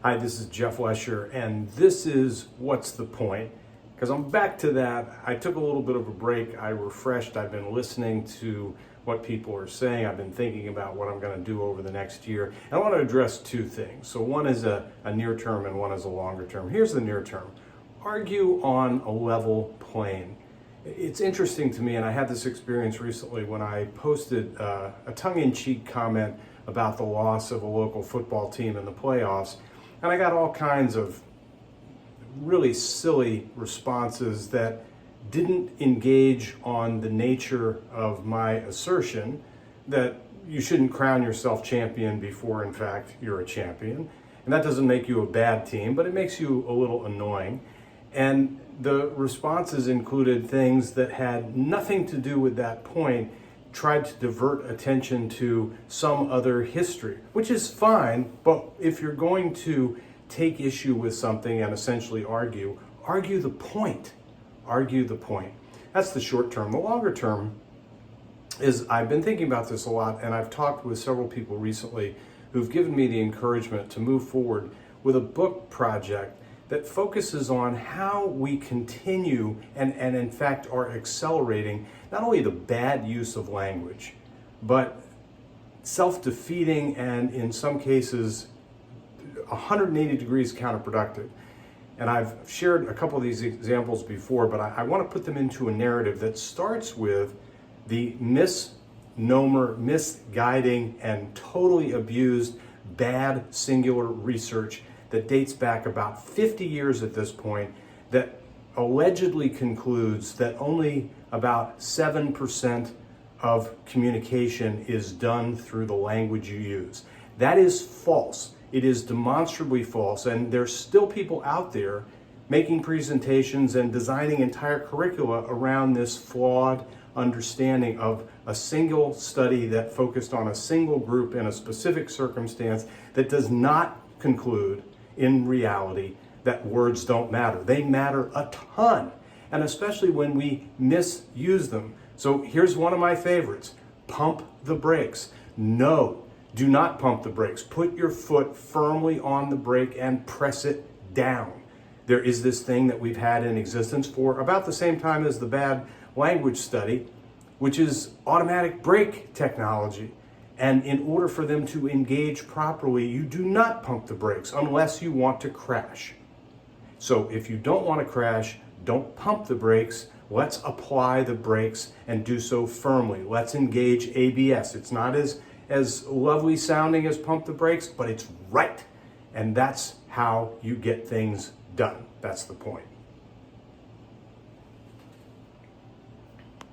Hi, this is Jeff Lesher, and this is What's the Point? Because I'm back to that. I took a little bit of a break. I refreshed. I've been listening to what people are saying. I've been thinking about what I'm going to do over the next year. And I want to address two things. So one is a near term and one is a longer term. Here's the near term. Argue on a level plane. It's interesting to me, and I had this experience recently when I posted a tongue-in-cheek comment about the loss of a local football team in the playoffs. And I got all kinds of really silly responses that didn't engage on the nature of my assertion that you shouldn't crown yourself champion before, in fact, you're a champion. And that doesn't make you a bad team, but it makes you a little annoying. And the responses included things that had nothing to do with that point, tried to divert attention to some other history, which is fine, but if you're going to take issue with something and essentially argue the point. Argue the point. That's the short term. The longer term is, I've been thinking about this a lot, and I've talked with several people recently who've given me the encouragement to move forward with a book project that focuses on how we continue and in fact are accelerating not only the bad use of language, but self-defeating and in some cases 180 degrees counterproductive. And I've shared a couple of these examples before, but I want to put them into a narrative that starts with the misnomer, misguiding, and totally abused bad singular research that dates back about 50 years at this point that allegedly concludes that only about 7% of communication is done through the language you use. That is false. It is demonstrably false, and there's still people out there making presentations and designing entire curricula around this flawed understanding of a single study that focused on a single group in a specific circumstance that does not conclude in reality that words don't matter. They matter a ton, and especially when we misuse them. So here's one of my favorites. Pump the brakes. No, do not pump the brakes. Put your foot firmly on the brake and press it down. There is this thing that we've had in existence for about the same time as the bad language study, which is automatic brake technology. And in order for them to engage properly, you do not pump the brakes unless you want to crash. So if you don't want to crash, don't pump the brakes. Let's apply the brakes and do so firmly. Let's engage ABS. It's not as lovely sounding as pump the brakes, but it's right. And that's how you get things done. That's the point.